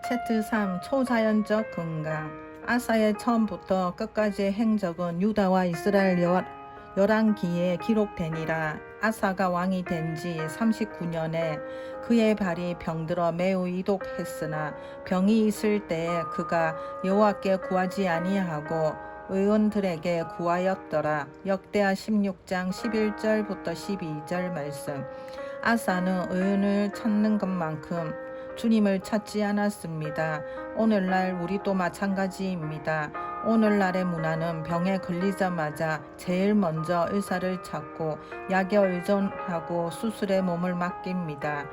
챕터 3 초자연적 건강. 아사의 처음부터 끝까지의 행적은 유다와 이스라엘 열왕기에 기록되니라. 아사가 왕이 된 지 39년에 그의 발이 병들어 매우 이독했으나 병이 있을 때에 그가 여호와께 구하지 아니하고 의원들에게 구하였더라. 역대하 16장 11절부터 12절 말씀. 아사는 의원을 찾는 것만큼 주님을 찾지 않았습니다. 오늘날 우리도 마찬가지입니다. 오늘날의 문화는 병에 걸리자마자 제일 먼저 의사를 찾고 약에 의존하고 수술에 몸을 맡깁니다.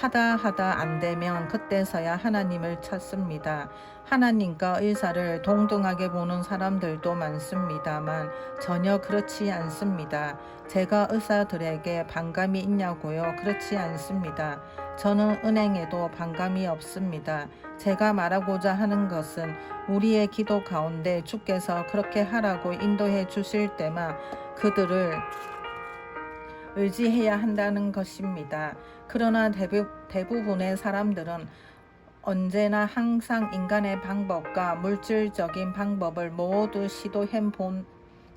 하다 안 되면 그때서야 하나님을 찾습니다. 하나님과 의사를 동등하게 보는 사람들도 많습니다만 전혀 그렇지 않습니다. 제가 의사들에게 반감이 있냐고요? 그렇지 않습니다. 저는 은행에도 반감이 없습니다. 제가 말하고자 하는 것은 우리의 기도 가운데 주께서 그렇게 하라고 인도해 주실 때만 그들을 의지해야 한다는 것입니다. 그러나 대부분의 사람들은 언제나 항상 인간의 방법과 물질적인 방법을 모두 시도해 본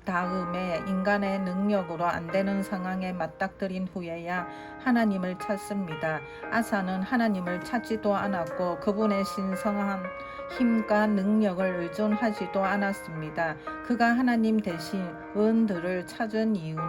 다음에 인간의 능력으로 안 되는 상황에 맞닥뜨린 후에야 하나님을 찾습니다. 아사는 하나님을 찾지도 않았고 그분의 신성한 힘과 능력을 의존하지도 않았습니다. 그가 하나님 대신 의원들을 찾은 이유는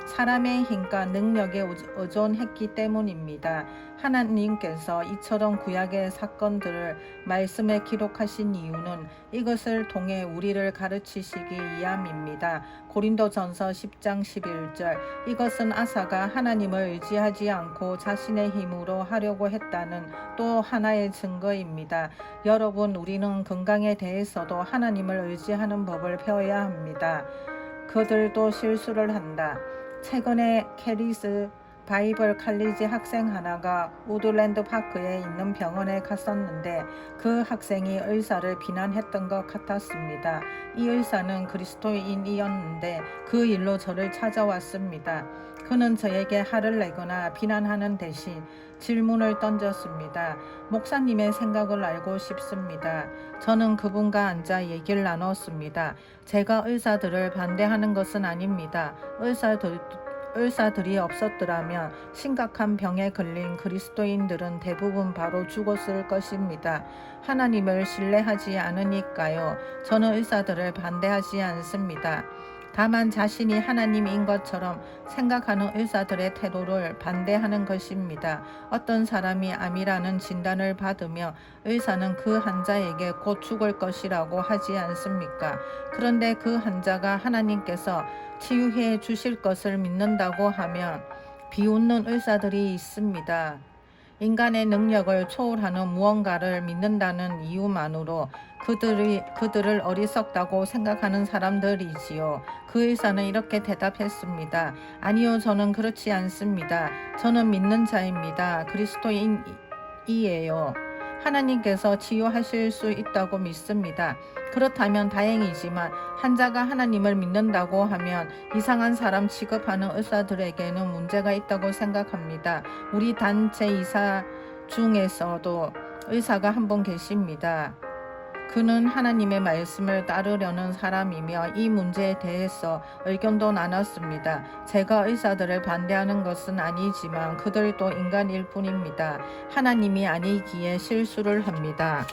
사람의 힘과 능력에 의존했기 때문입니다. 하나님께서 이처럼 구약의 사건들을 말씀에 기록하신 이유는 이것을 통해 우리를 가르치시기 위함입니다. 고린도전서 10장 11절. 이것은 아사가 하나님을 의지하지 않고 자신의 힘으로 하려고 했다는 또 하나의 증거입니다. 여러분, 우리는 건강에 대해서도 하나님을 의지하는 법을 배워야 합니다. 그들도 실수를 한다. 최근에 캐리스 바이블 칼리지 학생 하나가 우드랜드 파크에 있는 병원에 갔었는데 그 학생이 의사를 비난했던 것 같았습니다. 이 의사는 그리스도인이었는데 그 일로 저를 찾아왔습니다. 그는 저에게 화를 내거나 비난하는 대신 질문을 던졌습니다. 목사님의 생각을 알고 싶습니다. 저는 그분과 앉아 얘기를 나눴습니다. 제가 의사들을 반대하는 것은 아닙니다. 의사들이 없었더라면 심각한 병에 걸린 그리스도인들은 대부분 바로 죽었을 것입니다. 하나님을 신뢰하지 않으니까요. 저는 의사들을 반대하지 않습니다. 다만 자신이 하나님인 것처럼 생각하는 의사들의 태도를 반대하는 것입니다. 어떤 사람이 암이라는 진단을 받으며 의사는 그 환자에게 곧 죽을 것이라고 하지 않습니까? 그런데 그 환자가 하나님께서 치유해 주실 것을 믿는다고 하면 비웃는 의사들이 있습니다. 인간의 능력을 초월하는 무언가를 믿는다는 이유만으로 그들을 어리석다고 생각하는 사람들이지요. 그 의사는 이렇게 대답했습니다. 아니요, 저는 그렇지 않습니다. 저는 믿는 자입니다. 그리스도인이에요. 하나님께서 치유하실 수 있다고 믿습니다. 그렇다면 다행이지만 환자가 하나님을 믿는다고 하면 이상한 사람 취급하는 의사들에게는 문제가 있다고 생각합니다. 우리 단체 이사 중에서도 의사가 한 분 계십니다. 그는 하나님의 말씀을 따르려는 사람이며 이 문제에 대해서 의견도 나눴습니다. 제가 의사들을 반대하는 것은 아니지만 그들도 인간일 뿐입니다. 하나님이 아니기에 실수를 합니다.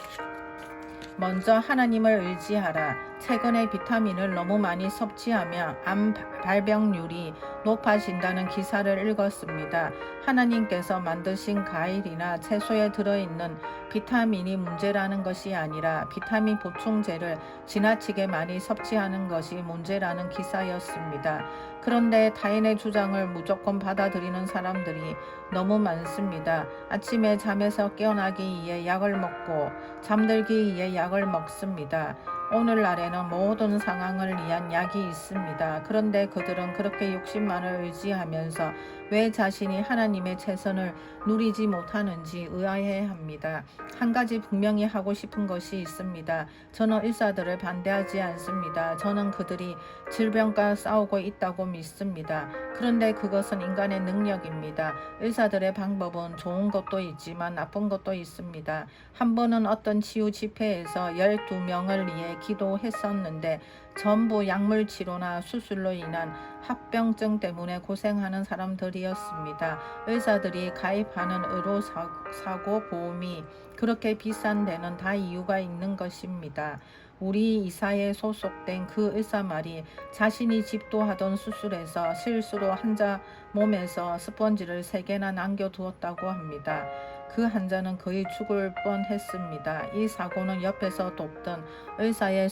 먼저 하나님을 의지하라. 최근에 비타민을 너무 많이 섭취하면 암 발병률이 높아진다는 기사를 읽었습니다. 하나님께서 만드신 과일이나 채소에 들어있는 비타민이 문제라는 것이 아니라 비타민 보충제를 지나치게 많이 섭취하는 것이 문제라는 기사였습니다. 그런데 타인의 주장을 무조건 받아들이는 사람들이 너무 많습니다. 아침에 잠에서 깨어나기 위해 약을 먹고 잠들기 위해 약을 먹습니다. 오늘날에는 모든 상황을 위한 약이 있습니다. 그런데 그들은 그렇게 욕심만을 의지하면서 왜 자신이 하나님의 최선을 누리지 못하는지 의아해합니다. 한 가지 분명히 하고 싶은 것이 있습니다. 저는 의사들을 반대하지 않습니다. 저는 그들이 질병과 싸우고 있다고 믿습니다. 그런데 그것은 인간의 능력입니다. 의사들의 방법은 좋은 것도 있지만 나쁜 것도 있습니다. 한 번은 어떤 치유 집회에서 12명을 위해 기도했었는데 전부 약물 치료나 수술로 인한 합병증 때문에 고생하는 사람들이었습니다. 의사들이 가입하는 의료사고 보험이 그렇게 비싼 데는 다 이유가 있는 것입니다. 우리 이사에 소속된 그 의사 말이 자신이 집도하던 수술에서 실수로 환자 몸에서 스펀지를 3개나 남겨두었다고 합니다. 그 환자는 거의 죽을 뻔했습니다. 이 사고는 옆에서 돕던 의사의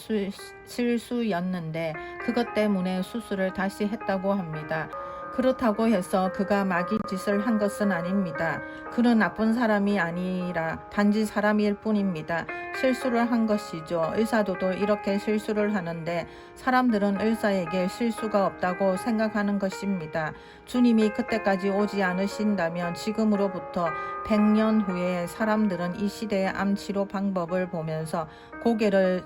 실수였는데 그것 때문에 수술을 다시 했다고 합니다. 그렇다고 해서 그가 마귀 짓을 한 것은 아닙니다. 그는 나쁜 사람이 아니라 단지 사람일 뿐입니다. 실수를 한 것이죠. 의사도 이렇게 실수를 하는데 사람들은 의사에게 실수가 없다고 생각하는 것입니다. 주님이 그때까지 오지 않으신다면 지금으로부터 100년 후에 사람들은 이 시대의 암치료 방법을 보면서 고개를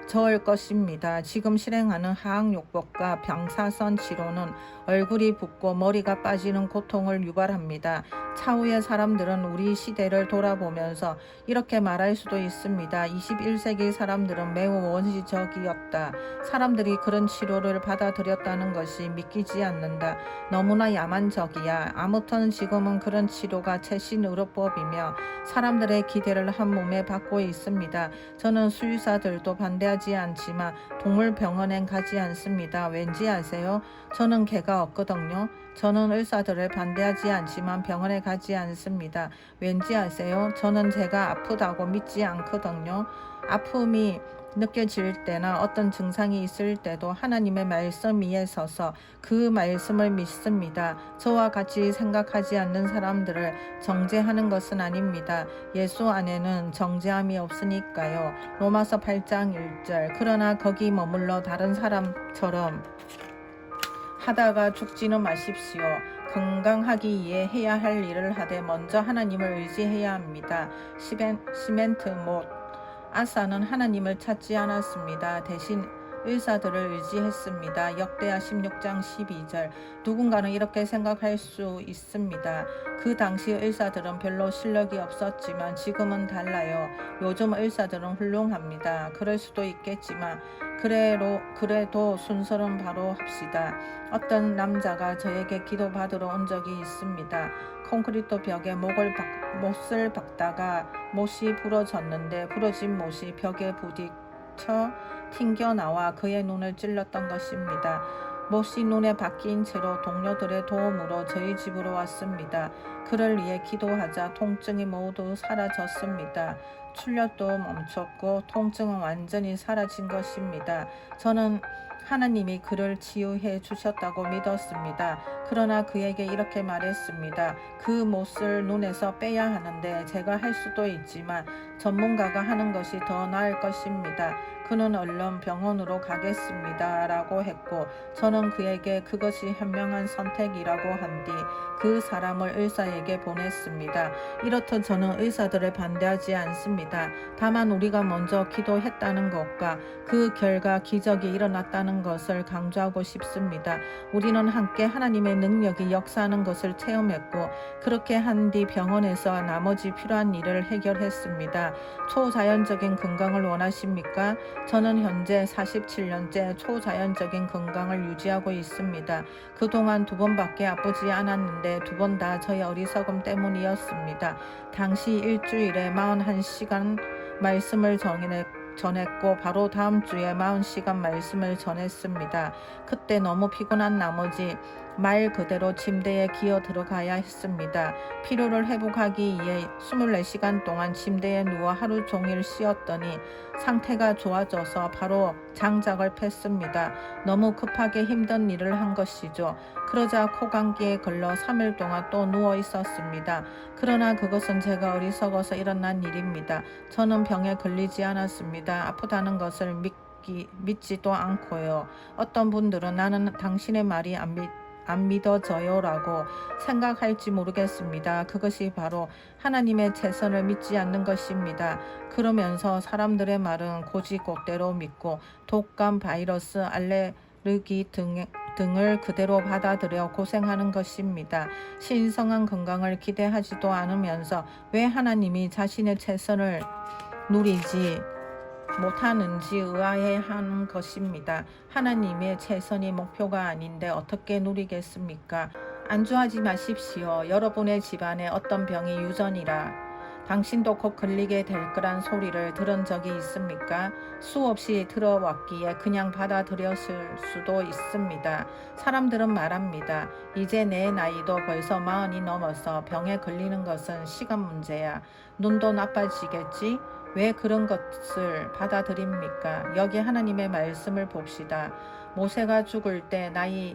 저을 것입니다. 지금 실행하는 화학요법과 방사선 치료는 얼굴이 붓고 머리가 빠지는 고통을 유발합니다. 차후의 사람들은 우리 시대를 돌아보면서 이렇게 말할 수도 있습니다. 21세기 사람들은 매우 원시적이었다. 사람들이 그런 치료를 받아들였다는 것이 믿기지 않는다. 너무나 야만적이야. 아무튼 지금은 그런 치료가 최신 의료법이며 사람들의 기대를 한 몸에 받고 있습니다. 저는 수의사들도 반대하지 않지만 동물병원엔 가지 않습니다. 왠지 아세요? 저는 개가 없거든요. 저는 의사들을 반대하지 않지만 병원에 가지 않습니다. 왠지 아세요? 저는 제가 아프다고 믿지 않거든요. 아픔이 느껴질 때나 어떤 증상이 있을 때도 하나님의 말씀 위에 서서 그 말씀을 믿습니다. 저와 같이 생각하지 않는 사람들을 정죄하는 것은 아닙니다. 예수 안에는 정죄함이 없으니까요. 로마서 8장 1절. 그러나 거기 머물러 다른 사람처럼 하다가 죽지는 마십시오. 건강하기 위해 해야 할 일을 하되 먼저 하나님을 의지해야 합니다. 시멘트 못 아사는 하나님을 찾지 않았습니다. 대신 의사들을 의지했습니다. 역대하 16장 12절. 누군가는 이렇게 생각할 수 있습니다. 그 당시 의사들은 별로 실력이 없었지만 지금은 달라요. 요즘 의사들은 훌륭합니다. 그럴 수도 있겠지만 그래도 순서는 바로 합시다. 어떤 남자가 저에게 기도받으러 온 적이 있습니다. 콘크리트 벽에 못을 박다가 못이 부러졌는데 부러진 못이 벽에 부딪혀 튕겨나와 그의 눈을 찔렀던 것입니다. 못이 눈에 박힌 채로 동료들의 도움으로 저희 집으로 왔습니다. 그를 위해 기도하자 통증이 모두 사라졌습니다. 출혈도 멈췄고 통증은 완전히 사라진 것입니다. 저는 하나님이 그를 치유해 주셨다고 믿었습니다. 그러나 그에게 이렇게 말했습니다. 그 못을 눈에서 빼야 하는데 제가 할 수도 있지만 전문가가 하는 것이 더 나을 것입니다. 그는 얼른 병원으로 가겠습니다. 라고 했고 저는 그에게 그것이 현명한 선택이라고 한 뒤 그 사람을 의사에게 보냈습니다. 이렇듯 저는 의사들을 반대하지 않습니다. 다만 우리가 먼저 기도했다는 것과 그 결과 기적이 일어났다는 것을 강조하고 싶습니다. 우리는 함께 하나님의 능력이 역사하는 것을 체험했고 그렇게 한 뒤 병원에서 나머지 필요한 일을 해결했습니다. 초자연적인 건강을 원하십니까? 저는 현재 47년째 초자연적인 건강을 유지하고 있습니다. 그동안 2번밖에 아프지 않았는데 2번 다 저의 어리석음 때문이었습니다. 당시 일주일에 41시간 말씀을 전했고 바로 다음 주에 40시간 말씀을 전했습니다. 그때 너무 피곤한 나머지 말 그대로 침대에 기어 들어가야 했습니다. 피로를 회복하기 위해 24시간 동안 침대에 누워 하루 종일 쉬었더니 상태가 좋아져서 바로 장작을 팼습니다. 너무 급하게 힘든 일을 한 것이죠. 그러자 코감기에 걸려 3일 동안 또 누워 있었습니다. 그러나 그것은 제가 어리석어서 일어난 일입니다. 저는 병에 걸리지 않았습니다. 아프다는 것을 믿지도 않고요. 어떤 분들은 나는 당신의 말이 안 안 믿어져요라고 생각할지 모르겠습니다. 그것이 바로 하나님의 최선을 믿지 않는 것입니다. 그러면서 사람들의 말은 고지고대로 믿고 독감, 바이러스, 알레르기 등을 그대로 받아들여 고생하는 것입니다. 신성한 건강을 기대하지도 않으면서 왜 하나님이 자신의 최선을 누리지 못하는지 의아해하는 것입니다. 하나님의 최선이 목표가 아닌데 어떻게 누리겠습니까? 안주하지 마십시오. 여러분의 집안에 어떤 병이 유전이라 당신도 곧 걸리게 될 거란 소리를 들은 적이 있습니까? 수없이 들어왔기에 그냥 받아들였을 수도 있습니다. 사람들은 말합니다. 이제 내 나이도 벌써 40이 넘어서 병에 걸리는 것은 시간 문제야. 눈도 나빠지겠지? 왜 그런 것을 받아들입니까? 여기 하나님의 말씀을 봅시다. 모세가 죽을 때 나이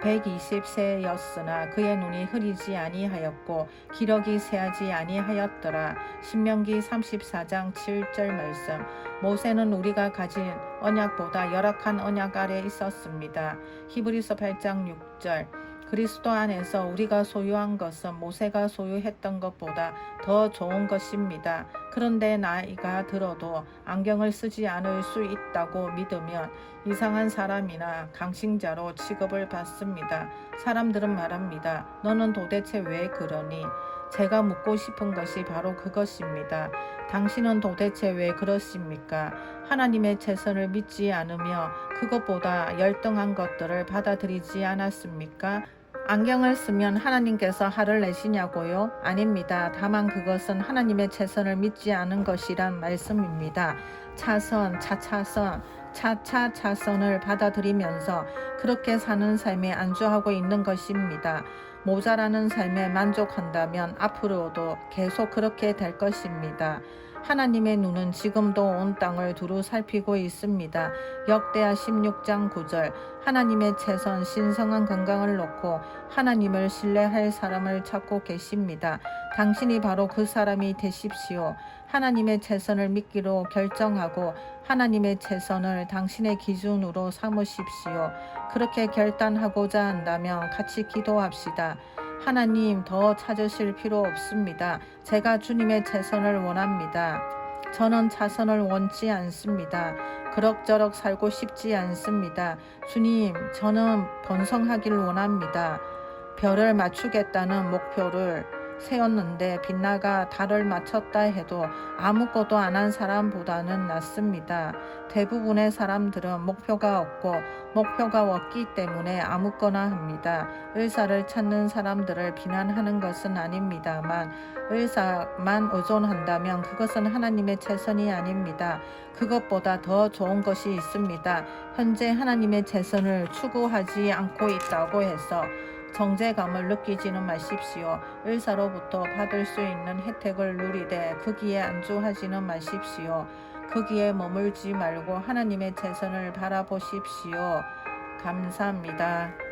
120세였으나 그의 눈이 흐리지 아니하였고 기력이 쇠하지 아니하였더라. 신명기 34장 7절 말씀. 모세는 우리가 가진 언약보다 열악한 언약 아래 있었습니다. 히브리서 8장 6절. 그리스도 안에서 우리가 소유한 것은 모세가 소유했던 것보다 더 좋은 것입니다. 그런데 나이가 들어도 안경을 쓰지 않을 수 있다고 믿으면 이상한 사람이나 강신자로 취급을 받습니다. 사람들은 말합니다. 너는 도대체 왜 그러니? 제가 묻고 싶은 것이 바로 그것입니다. 당신은 도대체 왜 그러십니까? 하나님의 최선을 믿지 않으며 그것보다 열등한 것들을 받아들이지 않았습니까? 안경을 쓰면 하나님께서 화를 내시냐고요? 아닙니다. 다만 그것은 하나님의 최선을 믿지 않은 것이란 말씀입니다. 차선, 차차선, 차차차선을 받아들이면서 그렇게 사는 삶에 안주하고 있는 것입니다. 모자라는 삶에 만족한다면 앞으로도 계속 그렇게 될 것입니다. 하나님의 눈은 지금도 온 땅을 두루 살피고 있습니다. 역대하 16장 9절. 하나님의 최선 신성한 건강을 놓고 하나님을 신뢰할 사람을 찾고 계십니다. 당신이 바로 그 사람이 되십시오. 하나님의 최선을 믿기로 결정하고 하나님의 최선을 당신의 기준으로 삼으십시오. 그렇게 결단하고자 한다면 같이 기도합시다. 하나님, 더 찾으실 필요 없습니다. 제가 주님의 최선을 원합니다. 저는 차선을 원치 않습니다. 그럭저럭 살고 싶지 않습니다. 주님, 저는 번성하길 원합니다. 별을 맞추겠다는 목표를 세웠는데 빗나가 달을 맞췄다 해도 아무것도 안 한 사람보다는 낫습니다. 대부분의 사람들은 목표가 없고 목표가 없기 때문에 아무거나 합니다. 의사를 찾는 사람들을 비난하는 것은 아닙니다만 의사만 의존한다면 그것은 하나님의 최선이 아닙니다. 그것보다 더 좋은 것이 있습니다. 현재 하나님의 최선을 추구하지 않고 있다고 해서 정죄감을 느끼지는 마십시오. 의사로부터 받을 수 있는 혜택을 누리되 거기에 안주하지는 마십시오. 거기에 머물지 말고 하나님의 최선을 바라보십시오. 감사합니다.